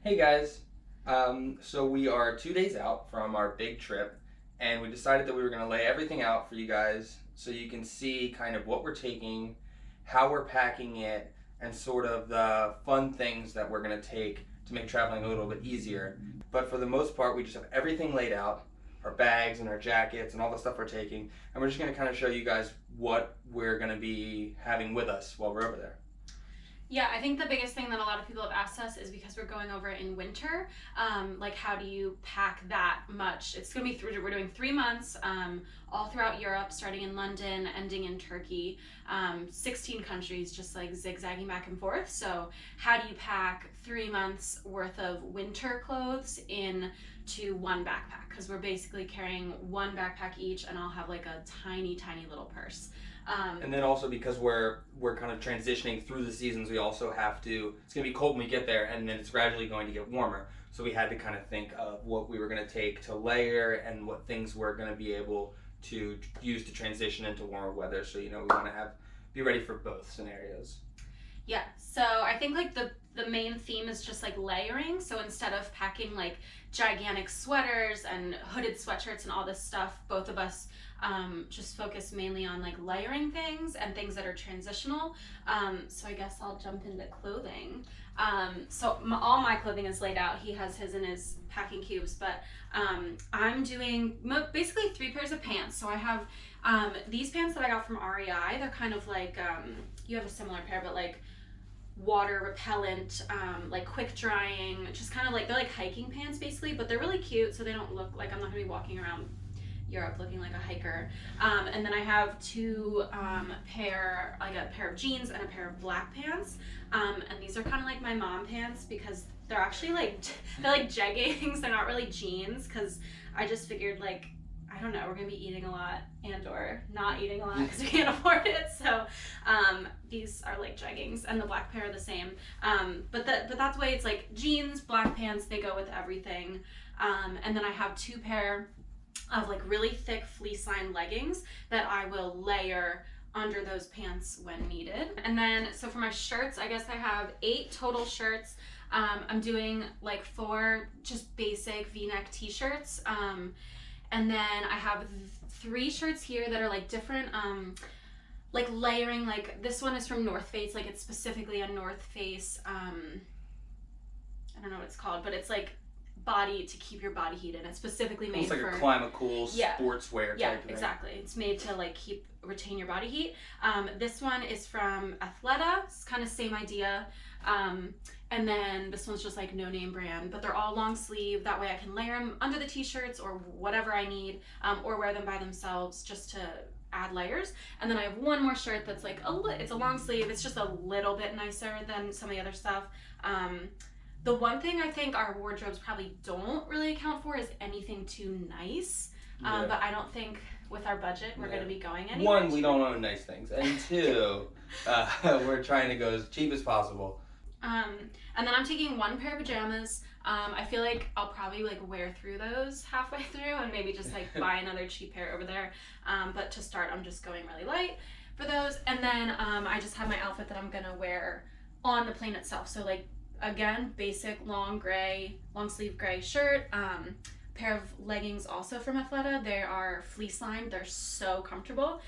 Hey guys, so we are 2 days out from our big trip, and we decided that we were going to lay everything out for you guys so you can see kind of what we're taking, how we're packing it, and sort of the fun things that we're going to take to make traveling a little bit easier. But for the most part, we just have everything laid out, our bags and our jackets and all the stuff we're taking, and we're just going to kind of show you guys what we're going to be having with us while we're over there. Yeah, I think the biggest thing that a lot of people have asked us is because we're going over in winter, like how do you pack that much? It's going to be we're doing 3 months all throughout Europe, starting in London, ending in Turkey, 16 countries, just like zigzagging back and forth. So how do you pack 3 months worth of winter clothes into one backpack? Because we're basically carrying one backpack each, and I'll have like a tiny, tiny little purse. And then also because we're kind of transitioning through the seasons, we also have to. It's gonna be cold when we get there, and then it's gradually going to get warmer. So we had to kind of think of what we were gonna take to layer and what things we're gonna be able to use to transition into warmer weather. So we want to be ready for both scenarios. Yeah, so I think like the main theme is just like layering. So instead of packing like gigantic sweaters and hooded sweatshirts and all this stuff, both of us just focus mainly on like layering things and things that are transitional. So I guess I'll jump into clothing. All my clothing is laid out. He has his in his packing cubes, but I'm doing basically 3 pairs of pants. So I have these pants that I got from REI. They're kind of like, you have a similar pair, but like water repellent, like quick drying, just kind of like, they're like hiking pants basically, but they're really cute, so they don't look like I'm not gonna be walking around Europe looking like a hiker. And then I have a pair of jeans and a pair of black pants. And these are kind of like my mom pants because they're actually they're like jeggings. They're not really jeans because I just figured like, I don't know, we're gonna be eating a lot and or not eating a lot because we can't afford it. So these are like jeggings, and the black pair are the same. But that's the way it's like jeans, black pants, they go with everything. And then I have 2 pair of like really thick fleece lined leggings that I will layer under those pants when needed. And then so for my shirts, I guess I have 8 total shirts. I'm doing like 4 just basic V-neck t-shirts. And then I have 3 shirts here that are like different, like layering. Like this one is from North Face, like it's specifically a North Face, I don't know what it's called, but it's like body to keep your body heated. It's specifically made for a climate cool sportswear type of thing. Exactly. It's made to like retain your body heat. This one is from Athleta. It's kind of same idea. And then this one's just like no name brand, but they're all long sleeve. That way I can layer them under the t-shirts or whatever I need, or wear them by themselves just to add layers. And then I have one more shirt that's like it's a long sleeve. It's just a little bit nicer than some of the other stuff. The one thing I think our wardrobes probably don't really account for is anything too nice. But I don't think with our budget we're going to be going anywhere. 1, we don't own nice things, and 2, we're trying to go as cheap as possible. And then I'm taking 1 pair of pajamas. I feel like I'll probably like wear through those halfway through and maybe just like buy another cheap pair over there. But to start, I'm just going really light for those. And then I just have my outfit that I'm gonna wear on the plane itself. So like, again, basic long sleeve gray shirt, pair of leggings also from Athleta. They are fleece lined. They're so comfortable.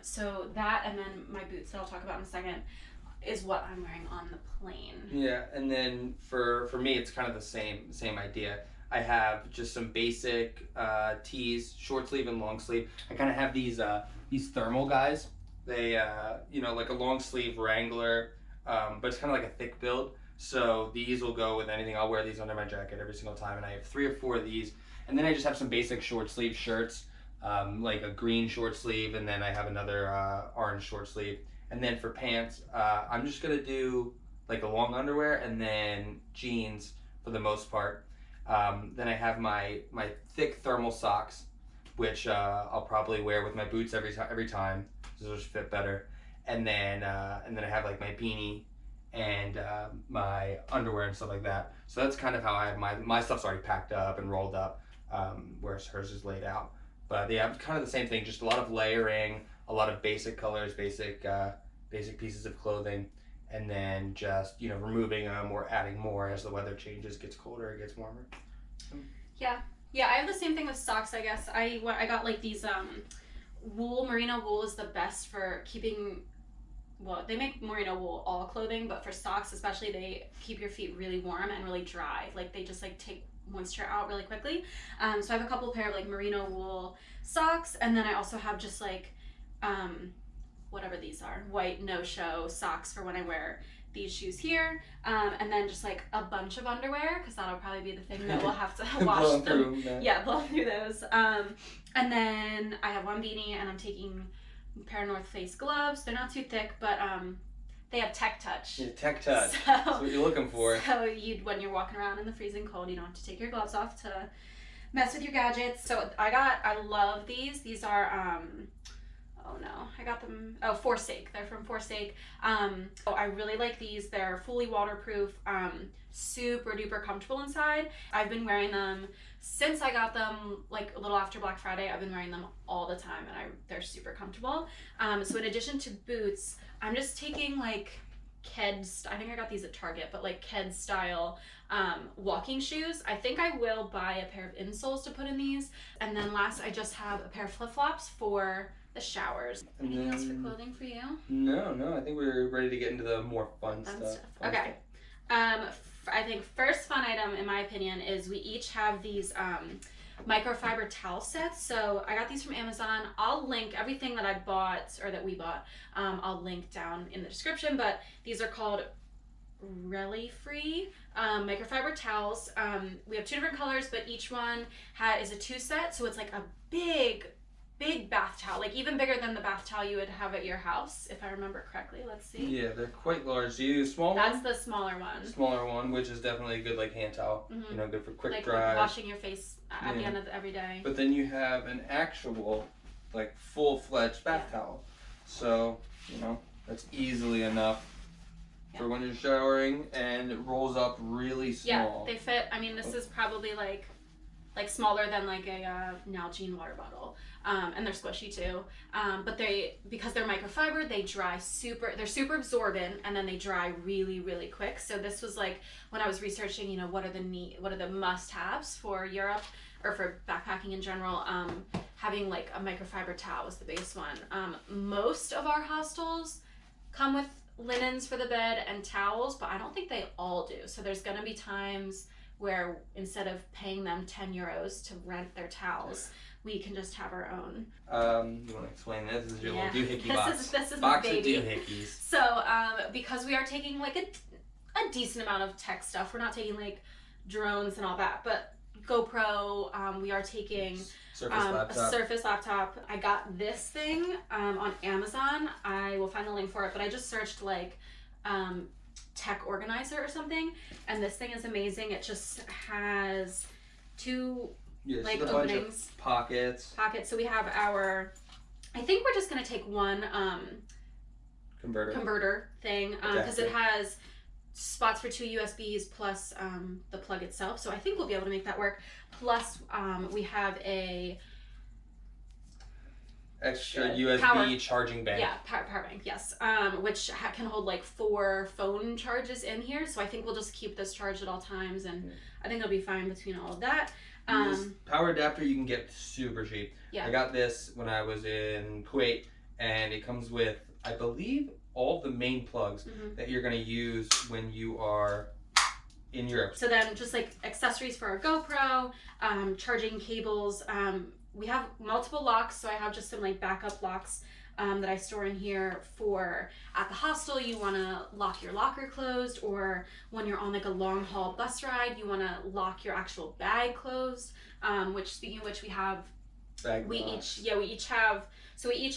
So that, and then my boots that I'll talk about in a second, is what I'm wearing on the plane. Yeah, and then for me, it's kind of the same idea. I have just some basic tees, short sleeve and long sleeve. I kind of have these thermal guys. They like a long sleeve Wrangler, but it's kind of like a thick build. So these will go with anything. I'll wear these under my jacket every single time, and I have 3 or 4 of these. And then I just have some basic short sleeve shirts, like a green short sleeve, and then I have another orange short sleeve. And then for pants, I'm just gonna do like a long underwear and then jeans for the most part. Then I have my thick thermal socks, which I'll probably wear with my boots every time. Those just fit better. And then I have like my beanie and my underwear and stuff like that. So that's kind of how I have my stuff's already packed up and rolled up, whereas hers is laid out. But yeah, kind of the same thing. Just a lot of layering, a lot of basic colors, basic pieces of clothing, and then just, you know, removing them or adding more as the weather changes, gets colder, it gets warmer. Yeah. Yeah, I have the same thing with socks, I guess. I got like these merino wool is the best for keeping, well, they make merino wool all clothing, but for socks especially, they keep your feet really warm and really dry. Like they just like take moisture out really quickly. So I have a couple pair of like merino wool socks, and then I also have just like whatever these are, white no-show socks for when I wear these shoes here, and then just like a bunch of underwear, because that'll probably be the thing that we'll have to wash them. Yeah, blow through those. And then I have one beanie, and I'm taking a pair of North Face gloves. They're not too thick, but they have Tech Touch. Yeah, Tech Touch. So, that's what you're looking for. So when you're walking around in the freezing cold, you don't have to take your gloves off to mess with your gadgets. So I love these. These are oh no, I got them. Oh, Forsake. They're from Forsake. So I really like these. They're fully waterproof, super duper comfortable inside. I've been wearing them since I got them, like a little after Black Friday. I've been wearing them all the time, and they're super comfortable. So in addition to boots, I'm just taking like Keds. I think I got these at Target, but like Keds style walking shoes. I think I will buy a pair of insoles to put in these. And then last, I just have a pair of flip-flops for the showers. Anything else for clothing for you? No, I think we're ready to get into the more fun stuff. Okay. I think first fun item, in my opinion, is we each have these microfiber towel sets. So I got these from Amazon. I'll link everything that I bought, or that we bought, I'll link down in the description, but these are called Really Free microfiber towels. We have 2 different colors, but each one is a 2 set, so it's like a big bath towel, like even bigger than the bath towel you would have at your house, if I remember correctly. Let's see. Yeah, they're quite large. Do you use a small one? That's the smaller one. Smaller one, which is definitely a good like hand towel. Mm-hmm. You know, good for quick like dry. Like washing your face at the end of every day. But then you have an actual, like full-fledged bath towel. So, you know, that's easily enough for when you're showering, and it rolls up really small. Yeah, they fit. I mean, this is probably like smaller than like a Nalgene water bottle. And they're squishy too. But because they're microfiber, they're super absorbent, and then they dry really, really quick. So this was like, when I was researching, you know, what are the must-haves for Europe, or for backpacking in general, having like a microfiber towel was the base one. Most of our hostels come with linens for the bed and towels, but I don't think they all do. So there's gonna be times where instead of paying them 10 euros to rent their towels, we can just have our own. You want to explain this? This is your little doohickey box. This is box the baby. of doohickeys. So, because we are taking like a decent amount of tech stuff, we're not taking like drones and all that, but GoPro, we are taking a Surface laptop. I got this thing on Amazon. I will find the link for it, but I just searched like tech organizer or something, and this thing is amazing. It just has 2 like openings, pockets. So we have I think we're just gonna take one converter thing, because it has spots for 2 USBs plus the plug itself. So I think we'll be able to make that work. Plus we have a extra USB charging bank. Yeah, power bank, yes. Which can hold like 4 phone charges in here. So I think we'll just keep this charged at all times, and I think it'll be fine between all of that. This power adapter you can get super cheap. Yeah. I got this when I was in Kuwait, and it comes with, I believe, all the main plugs that you're going to use when you are in Europe. So then just like accessories for our GoPro, charging cables. We have multiple locks, so I have just some like backup locks that I store in here for at the hostel. You want to lock your locker closed, or when you're on like a long haul bus ride, you want to lock your actual bag closed. Which, speaking of which, we have we each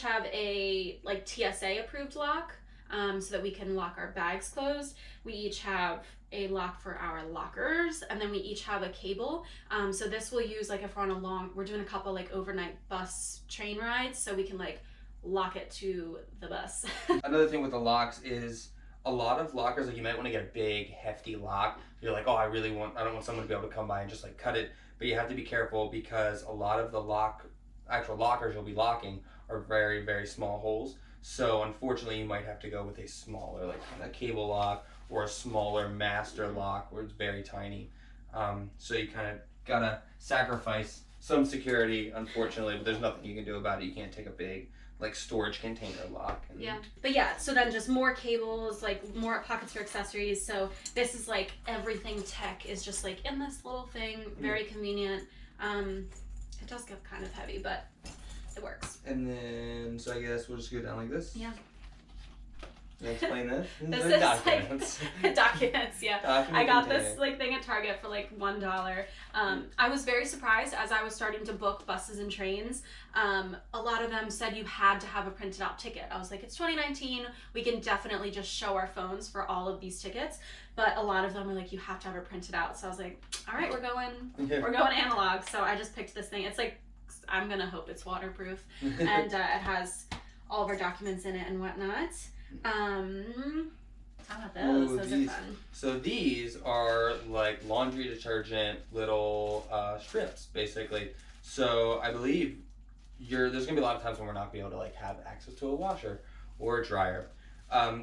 have a like TSA approved lock, so that we can lock our bags closed. We each have a lock for our lockers, and then we each have a cable. So this we'll use like if we're doing a couple like overnight bus train rides, so we can like lock it to the bus. Another thing with the locks is a lot of lockers, like you might want to get a big hefty lock. You're like, oh, I don't want someone to be able to come by and just like cut it. But you have to be careful, because a lot of the actual lockers you'll be locking are very, very small holes. So unfortunately, you might have to go with a smaller, like kind of cable lock or a smaller master lock where it's very tiny. So you kind of gotta sacrifice some security, unfortunately, but there's nothing you can do about it. You can't take a big like storage container lock. Yeah, but yeah, so then just more cables, like more pockets for accessories. So this is like everything tech is just like in this little thing, very convenient. It does get kind of heavy, but it works. And then, so I guess we'll just go down like this. Yeah. Can you explain this? This The is documents. like documents, yeah. Document I got container. this like thing at Target for like $1. I was very surprised as I was starting to book buses and trains. A lot of them said you had to have a printed out ticket. I was like, it's 2019. We can definitely just show our phones for all of these tickets. But a lot of them were like, you have to have it printed out. So I was like, all right, we're going analog. So I just picked this thing. It's like, I'm gonna hope it's waterproof, and it has all of our documents in it and whatnot. How about those? Ooh, Those these. are fun. So these are like laundry detergent little strips, basically. So I believe there's gonna be a lot of times when we're not gonna be able to like have access to a washer or a dryer.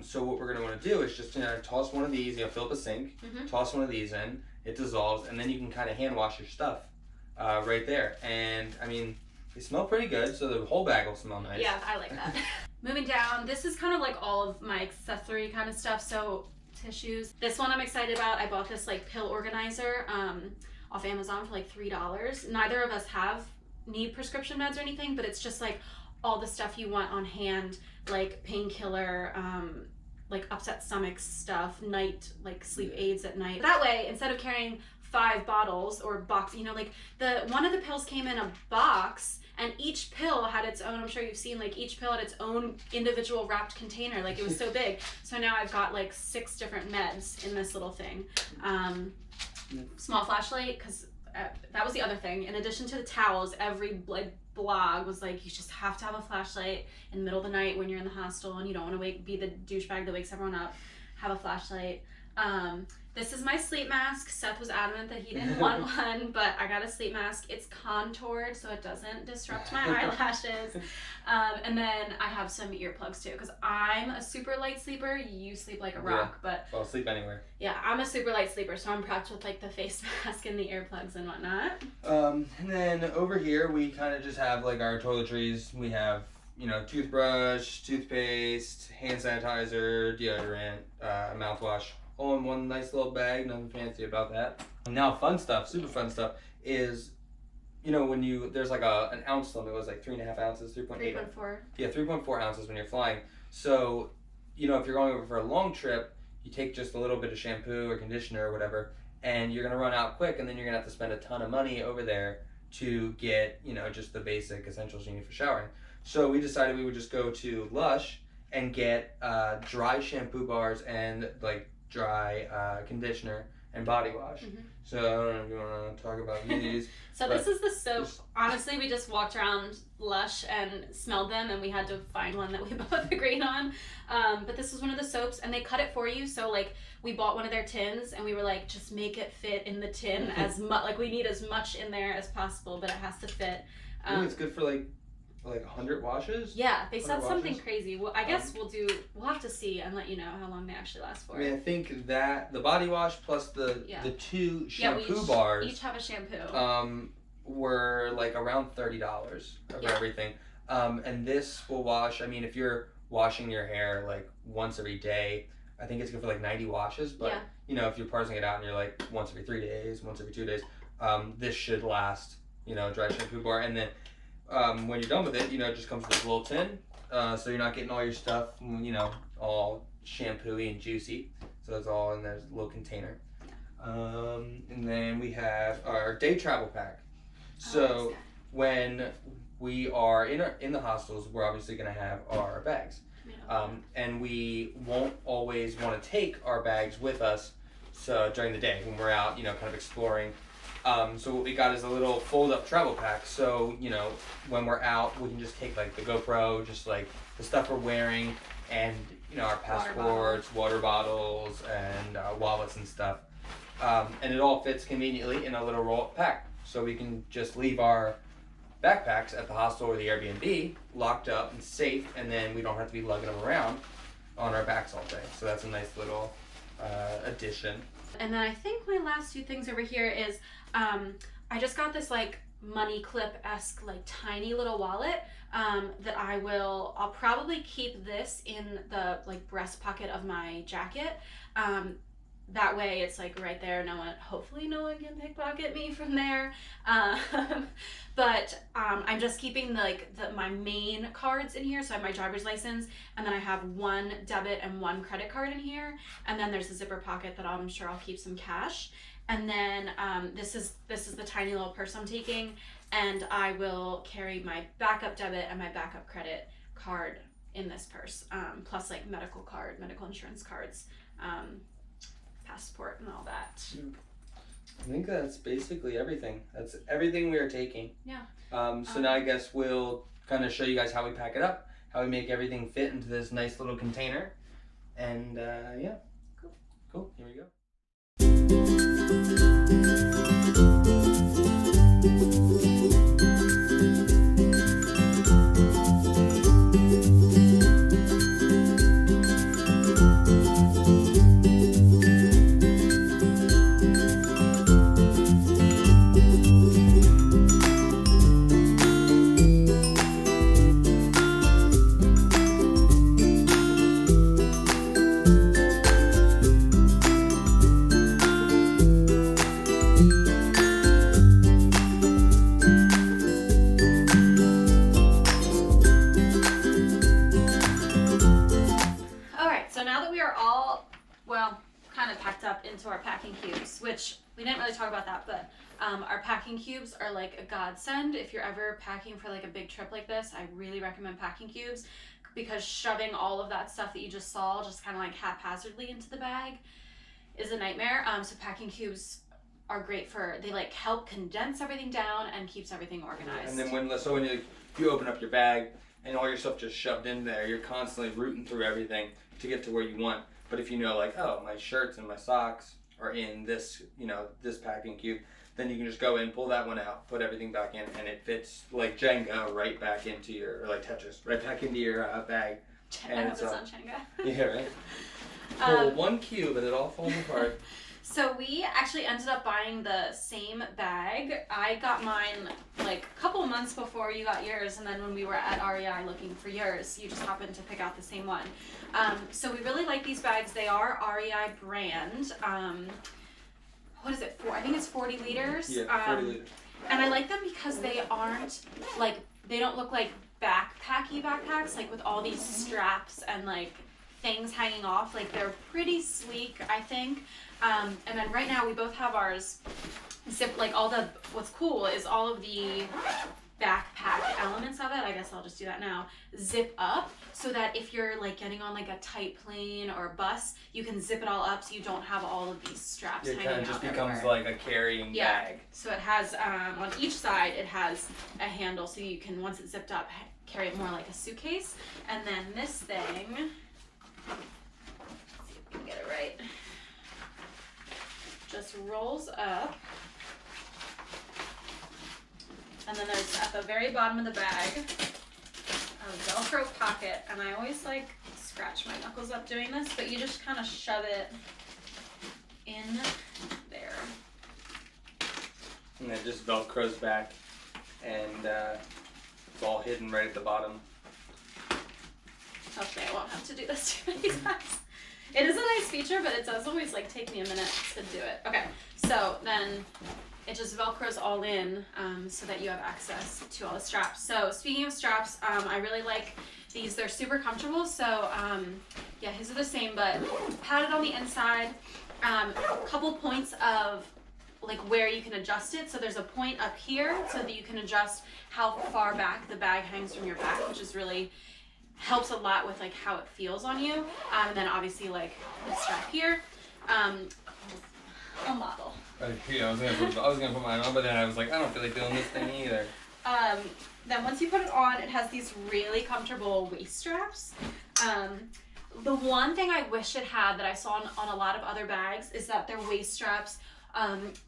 So what we're gonna want to do is just toss one of these. Fill up a sink, toss one of these in. It dissolves, and then you can kind of hand wash your stuff right there. And I mean, they smell pretty good, so the whole bag will smell nice. Yeah, I like that. Moving down, this is kind of like all of my accessory kind of stuff. So tissues. This one I'm excited about. I bought this like pill organizer off Amazon for like $3. Neither of us need prescription meds or anything, but it's just like all the stuff you want on hand, like painkiller, like upset stomach stuff, night, like sleep aids at night. That way, instead of carrying 5 bottles or box, like one of the pills came in a box, and each pill had its own, I'm sure you've seen, like each pill had its own individual wrapped container. Like it was so big. So now I've got like 6 different meds in this little thing. Small flashlight, because that was the other thing. In addition to the towels, every like blog was like, you just have to have a flashlight in the middle of the night when you're in the hostel and you don't want to be the douchebag that wakes everyone up. Have a flashlight. This is my sleep mask. Seth was adamant that he didn't want one, but I got a sleep mask. It's contoured so it doesn't disrupt my eyelashes. And then I have some earplugs too, because I'm a super light sleeper. You sleep like a rock, but I'll sleep anywhere. yeah, I'm a super light sleeper, so I'm prepped with like the face mask and the earplugs and whatnot. And then over here we kind of just have like our toiletries. We have toothbrush, toothpaste, hand sanitizer, deodorant, mouthwash, all in one nice little bag. Nothing fancy about that. Now fun stuff, super fun stuff is, when there's like an ounce limit. It was like 3.5 ounces, 3.8. 3.4. Yeah, 3.4 ounces when you're flying. So, if you're going over for a long trip, you take just a little bit of shampoo or conditioner or whatever, and you're gonna run out quick, and then you're gonna have to spend a ton of money over there to get, just the basic essentials you need for showering. So we decided we would just go to Lush and get dry shampoo bars and like dry conditioner and body wash. So I don't know if you want to talk about these. So this is the soap. Honestly, we just walked around Lush and smelled them, and we had to find one that we both agreed on. But this was one of the soaps, and they cut it for you. So like we bought one of their tins, and we were like, just make it fit in the tin as much. Like we need as much in there as possible, but it has to fit. It's good for like 100 washes? Yeah, they said something washes? crazy. Well, I guess we'll have to see and let you know how long they actually last for. I mean, I think that the body wash plus the 2 shampoo bars each have a shampoo. Were like around $30 of everything. And this will wash, I mean, if you're washing your hair like once every day, I think it's good for like 90 washes, but if you're parsing it out and you're like once every 3 days, once every 2 days, this should last, dry shampoo bar. And then when you're done with it, it just comes with a little tin, so you're not getting all your stuff, all shampooey and juicy. So that's all in this little container. And then we have our day travel pack. So when we are in the hostels, we're obviously going to have our bags. And we won't always want to take our bags with us during the day when we're out, kind of exploring. So what we got is a little fold-up travel pack. So, when we're out, we can just take like the GoPro, just like the stuff we're wearing, and our passports, water bottles, and wallets and stuff. And it all fits conveniently in a little roll-up pack. So we can just leave our backpacks at the hostel or the Airbnb, locked up and safe, and then we don't have to be lugging them around on our backs all day. So that's a nice little addition. And then I think my last two things over here is I just got this like money clip-esque like tiny little wallet that I'll probably keep this in the like breast pocket of my jacket. That way it's like right there, hopefully no one can pickpocket me from there. But I'm just keeping my main cards in here. So I have my driver's license, and then I have one debit and one credit card in here. And then there's a zipper pocket that I'm sure I'll keep some cash. And then this is the tiny little purse I'm taking, and I will carry my backup debit and my backup credit card in this purse, plus like medical insurance cards, passport and all that. I think that's basically everything. That's everything we are taking. Yeah. So now I guess we'll kind of show you guys how we pack it up, how we make everything fit into this nice little container, and yeah. Cool. Here we go. Into our packing cubes, which we didn't really talk about that, but our packing cubes are like a godsend. If you're ever packing for like a big trip like this, I really recommend packing cubes, because shoving all of that stuff that you just saw just kind of like haphazardly into the bag is a nightmare. So packing cubes are great they like help condense everything down and keeps everything organized. And then when you open up your bag and all your stuff just shoved in there, you're constantly rooting through everything to get to where you want. But if you know, like, oh, my shirts and my socks are in this, this packing cube, then you can just go in, pull that one out, put everything back in, and it fits like Jenga right back into your, or like Tetris, right back into your bag. I hope it's not Jenga. Yeah, right? Pull one cube and it all falls apart. So we actually ended up buying the same bag. I got mine like a couple of months before you got yours, and then when we were at REI looking for yours, you just happened to pick out the same one. So we really like these bags. They are REI brand. What is it for? I think it's 40 liters. Yeah, 40 liters. And I like them because they aren't like, they don't look like backpacky backpacks, like with all these straps and like things hanging off. Like they're pretty sleek, I think. And then right now we both have ours zip, like what's cool is all of the backpack elements of it, I guess I'll just do that now, zip up, so that if you're like getting on like a tight plane or a bus, you can zip it all up so you don't have all of these straps hanging out everywhere. It kind of just becomes like a carrying bag. So it has, on each side, it has a handle so you can, once it's zipped up, carry it more like a suitcase. And then this thing, let's see if we can get it right, just rolls up. And then there's, at the very bottom of the bag, a Velcro pocket. And I always like scratch my knuckles up doing this, but you just kind of shove it in there. And it just Velcros back, and it's all hidden right at the bottom. Hopefully I won't have to do this too many times. It is a nice feature, but it does always like take me a minute to do it. Okay, so then it just Velcros all in, so that you have access to all the straps. So speaking of straps, I really like these. They're super comfortable. So yeah, his are the same, but padded on the inside. A couple points of like where you can adjust it. So there's a point up here so that you can adjust how far back the bag hangs from your back, which is really helps a lot with like how it feels on you. And then obviously like the strap here. A model. Yeah, I was gonna put mine on, but then I was like, I don't feel like doing this thing either. Then once you put it on, it has these really comfortable waist straps. The one thing I wish it had that I saw on a lot of other bags is that their waist straps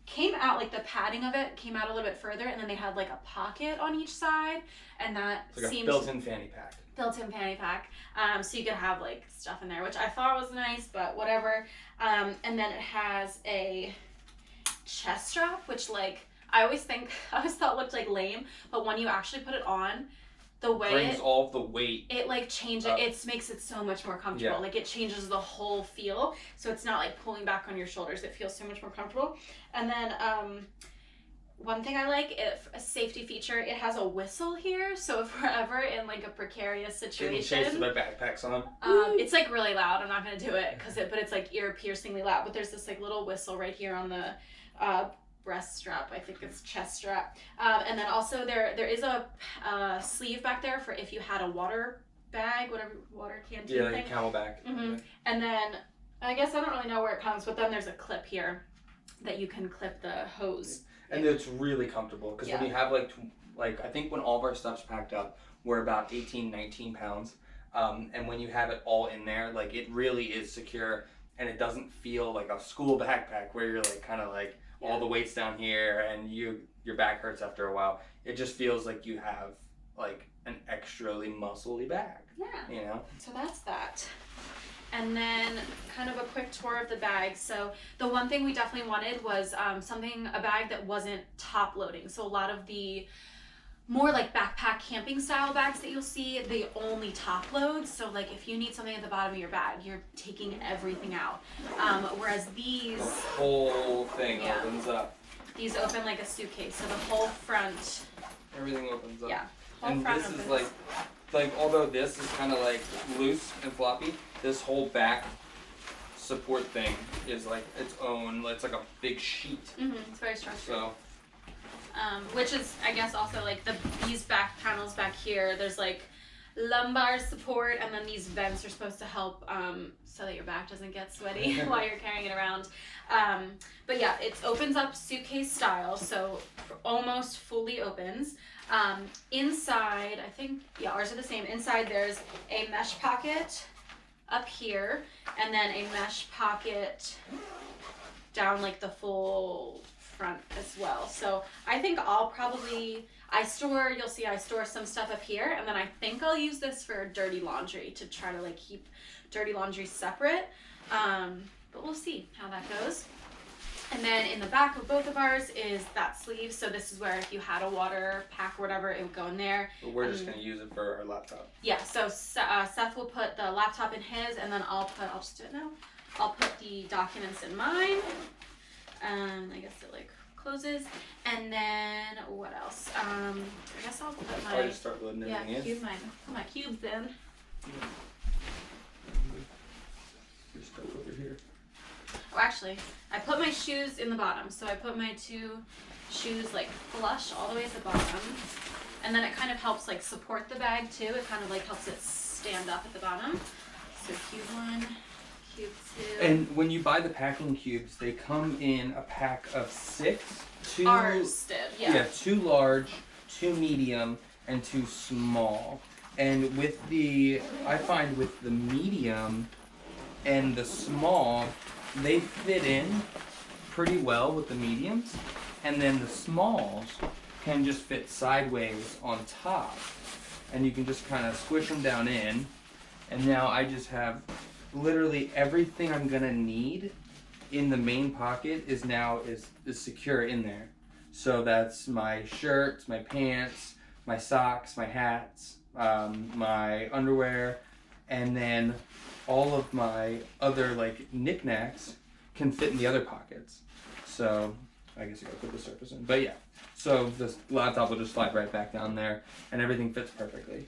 came out, like the padding of it came out a little bit further, and then they had like a pocket on each side, and that It's like seemed a built-in fanny pack. Built-in fanny pack, so you could have like stuff in there, which I thought was nice, but whatever. And then it has a chest strap, which like I always thought looked like lame, but when you actually put it on, the way brings all of the weight. It like changes. It makes it so much more comfortable. Yeah. Like it changes the whole feel, so it's not like pulling back on your shoulders. It feels so much more comfortable. And then one thing I like, a safety feature, it has a whistle here, so if we're ever in like a precarious situation, getting chased with my backpacks on. it's like really loud. I'm not gonna do it but it's like ear piercingly loud. But there's this like little whistle right here on the breast strap. I think it's chest strap. And then also there is a sleeve back there for if you had a water bag, whatever, water canteen like thing. a camelback. Mm-hmm. And then I guess I don't really know where it comes, but then there's a clip here that you can clip the hose. And it's really comfortable because when you have like I think when all of our stuff's packed up, we're about 18, 19 pounds. And when you have it all in there, like it really is secure, and it doesn't feel like a school backpack where you're like kind of like all the weight's down here and your back hurts after a while. It just feels like you have like an extrally muscly bag. Yeah. You know? So that's that. And then kind of a quick tour of the bag. So the one thing we definitely wanted was a bag that wasn't top loading. So a lot of the more like backpack camping style bags that you'll see, they only top load. So like if you need something at the bottom of your bag, you're taking everything out. Whereas these... The whole thing opens up. These open like a suitcase. So the whole front... Everything opens up. Yeah. Whole And front this opens. is like although this is kind of like loose and floppy, this whole back support thing is like its own, it's like a big sheet. It's very structured. So which is, I guess, also like these back panels back here, there's like lumbar support, and then these vents are supposed to help so that your back doesn't get sweaty while you're carrying it around. But yeah, it opens up suitcase style, so almost fully opens. Inside, I think, ours are the same. Inside there's a mesh pocket up here, and then a mesh pocket down like the full front as well. So I think I store some stuff up here, and then I think I'll use this for dirty laundry to try to like keep dirty laundry separate. But we'll see how that goes. And then in the back of both of ours is that sleeve. So this is where if you had a water pack or whatever, it would go in there. but we're just gonna use it for our laptop. Yeah, so Seth will put the laptop in his, and then I'll just do it now. I'll put the documents in mine. I guess it like closes. And then what else? I guess I'll put my... I'll just start loading everything in. Put my cubes in. Your stuff over here. Oh, actually, I put my shoes in the bottom. So I put my 2 shoes like flush all the way at the bottom. And then it kind of helps like support the bag too. It kind of like helps it stand up at the bottom. So cube 1, cube 2. And when you buy the packing cubes, they come in a pack of 6. 2 Ours did, yeah. 2 large, 2 medium, and 2 small. And I find with the medium and the small, they fit in pretty well with the mediums, and then the smalls can just fit sideways on top, and you can just kind of squish them down in, and now I just have literally everything I'm gonna need in the main pocket is secure in there. So that's my shirts, my pants, my socks, my hats, my underwear, and then all of my other like knickknacks can fit in the other pockets. So I guess you gotta put the surface in. But yeah, so this laptop will just slide right back down there, and everything fits perfectly.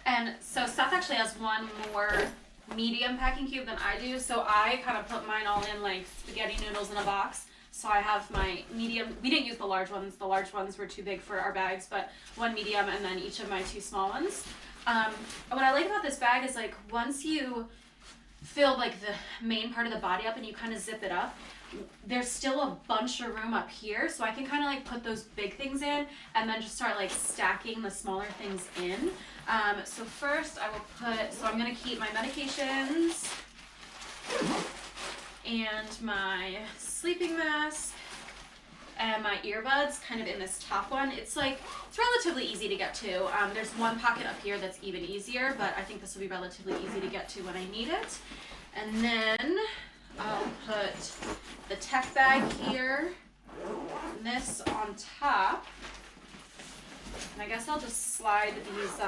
And so Seth actually has one more medium packing cube than I do. So I kind of put mine all in like spaghetti noodles in a box. So I have my medium. We didn't use the large ones. The large ones were too big for our bags, but one medium and then each of my 2 small ones. What I like about this bag is like once you fill like the main part of the body up and you kind of zip it up, there's still a bunch of room up here, so I can kind of like put those big things in and then just start like stacking the smaller things in. So first I will I'm gonna keep my medications and my sleeping mask and my earbuds kind of in this top one. It's relatively easy to get to. There's one pocket up here that's even easier, but I think this will be relatively easy to get to when I need it. And then I'll put the tech bag here, and this on top. And I guess I'll just slide these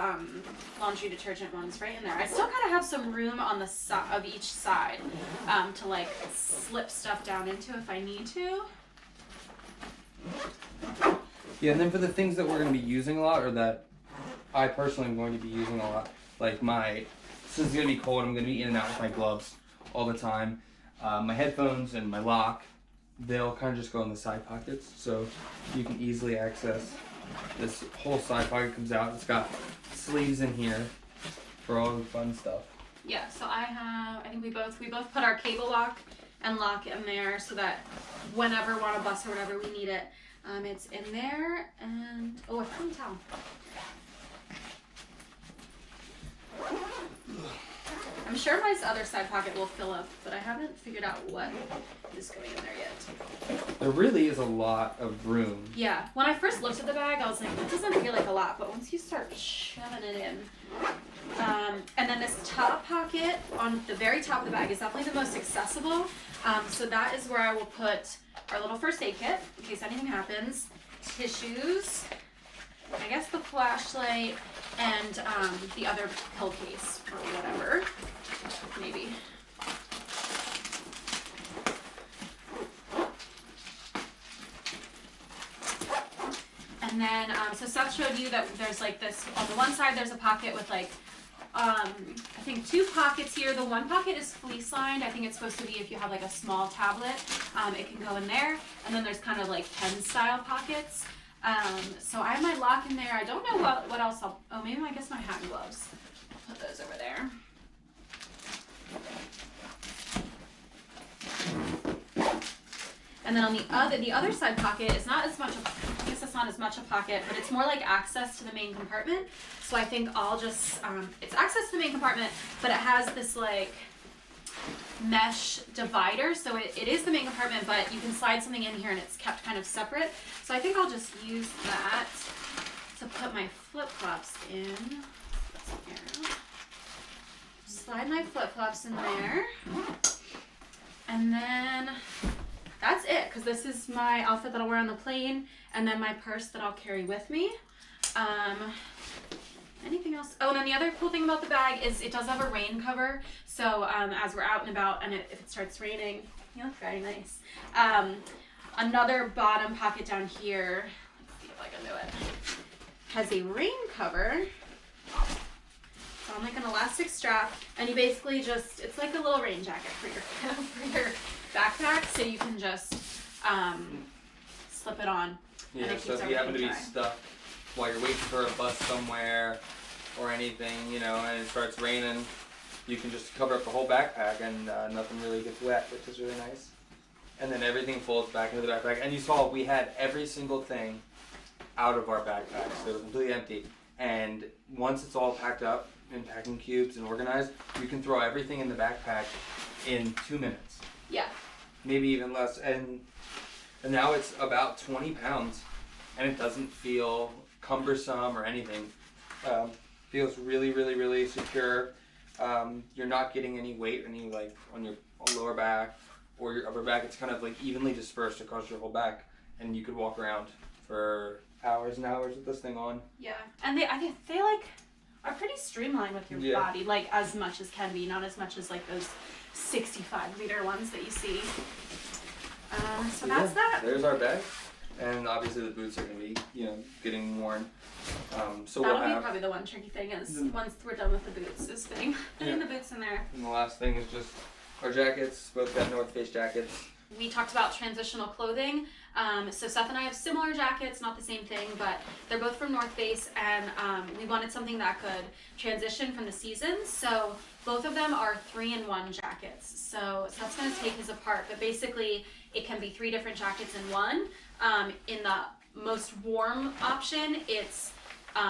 laundry detergent ones right in there. I still kind of have some room on the side of each side to like slip stuff down into if I need to. Yeah, and then for the things that we're going to be using a lot, or that I personally am going to be using a lot, like since it's going to be cold, I'm going to be in and out with my gloves all the time. My headphones and my lock, they'll kind of just go in the side pockets, so you can easily access. This whole side pocket comes out. It's got sleeves in here for all the fun stuff. Yeah, so I think we both put our cable lock and lock in there so that whenever we're on a bus or whatever we need it, it's in there. And oh, a clean towel. I'm sure my other side pocket will fill up, but I haven't figured out what is going in there yet. There really is a lot of room. Yeah, when I first looked at the bag, I was like, that doesn't feel like a lot, but once you start shoving it in. And then this top pocket on the very top of the bag is definitely the most accessible. So that is where I will put our little first aid kit in case anything happens, tissues, I guess the flashlight, and the other pill case or whatever, maybe. And then, so Seth showed you that there's like this, on the one side there's a pocket with like, I think 2 pockets here. The one pocket is fleece lined. I think it's supposed to be if you have like a small tablet, it can go in there. And then there's kind of like pen style pockets. So I have my lock in there. I don't know what else maybe I guess my hat and gloves. I'll put those over there. And then on the other side pocket is not as much, I guess it's not as much a pocket, but it's more like access to the main compartment. So I think I'll just, it's access to the main compartment, but it has this like mesh divider. So it is the main compartment, but you can slide something in here and it's kept kind of separate. So I think I'll just use that to put my flip-flops in. Slide my flip-flops in there. And then that's it, because this is my outfit that I'll wear on the plane, and then my purse that I'll carry with me. Anything else? Oh, and then the other cool thing about the bag is it does have a rain cover. So as we're out and about, and if it starts raining, you look very nice. Another bottom pocket down here, let's see if I can do it, has a rain cover. So on like an elastic strap, and you basically just, it's like a little rain jacket for your backpack, so you can just slip it on. Yeah, so if you happen to be stuck while you're waiting for a bus somewhere or anything, you know, and it starts raining, you can just cover up the whole backpack and nothing really gets wet, which is really nice. And then everything folds back into the backpack. And you saw we had every single thing out of our backpack, so it was completely empty. And once it's all packed up in packing cubes and organized, you can throw everything in the backpack in 2 minutes. Yeah. Maybe even less. And now it's about 20 pounds, and it doesn't feel cumbersome or anything. Feels really, really, really secure. You're not getting any weight like on your lower back or your upper back. It's kind of like evenly dispersed across your whole back, and you could walk around for hours and hours with this thing on. Yeah, and I think they like are pretty streamlined with your body, like as much as can be, not as much as like those 65-liter ones that you see. So that's that. There's our bag, and obviously the boots are gonna be, getting worn. So that'll we'll be probably the one tricky thing is once we're done with the boots is putting the boots in there. And the last thing is just our jackets. Both got North Face jackets. We talked about transitional clothing. So Seth and I have similar jackets, not the same thing, but they're both from North Face, and we wanted something that could transition from the seasons. So both of them are 3-in-1 jackets. So Seth's going to take his apart, but basically it can be 3 different jackets in one. In the most warm option, it's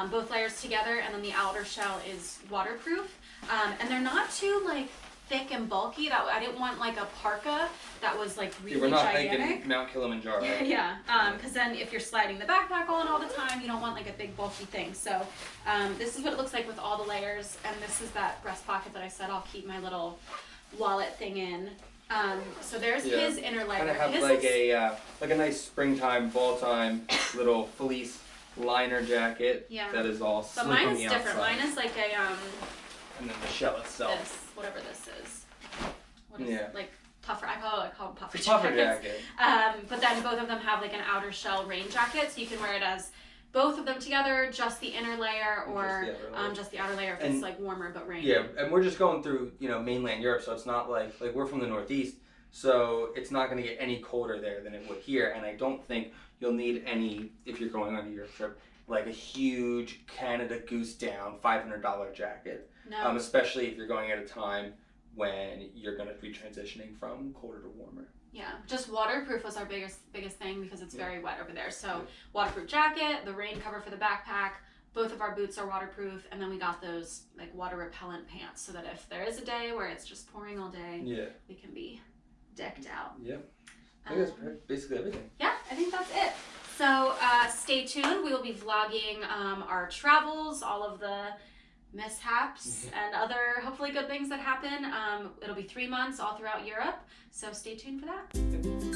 both layers together, and then the outer shell is waterproof. And they're not too thick and bulky. That I didn't want like a parka that was like really we're not gigantic. thinking Mount Kilimanjaro. Yeah, because then if you're sliding the backpack on all the time, you don't want like a big bulky thing. So this is what it looks like with all the layers, and this is that breast pocket that I said I'll keep my little wallet thing in. So there's his inner layer. Kind of have his like a nice springtime, fall time little fleece liner jacket. Yeah. That is all But slick mine on is the different. outside. Mine is like a And then the shell itself. this, whatever this is. What is Yeah. it? Like puffer. I call them puffer It's a puffer jackets. jacket. But then both of them have like an outer shell rain jacket, so you can wear it as both of them together, just the inner layer, or just the outer layer if it's like warmer but rainy. Yeah, and we're just going through, mainland Europe, so it's not like we're from the Northeast, so it's not going to get any colder there than it would here, and I don't think you'll need any, if you're going on a Europe trip, like a huge Canada Goose Down $500 jacket. No. Especially if you're going at a time when you're going to be transitioning from colder to warmer. Yeah, just waterproof was our biggest thing because it's very wet over there. So waterproof jacket, the rain cover for the backpack, both of our boots are waterproof, and then we got those like water repellent pants so that if there is a day where it's just pouring all day, we can be decked out. Yeah, I think that's basically everything. Yeah, I think that's it. So stay tuned. We will be vlogging our travels, all of the mishaps and other hopefully good things that happen. It'll be 3 months all throughout Europe, so stay tuned for that.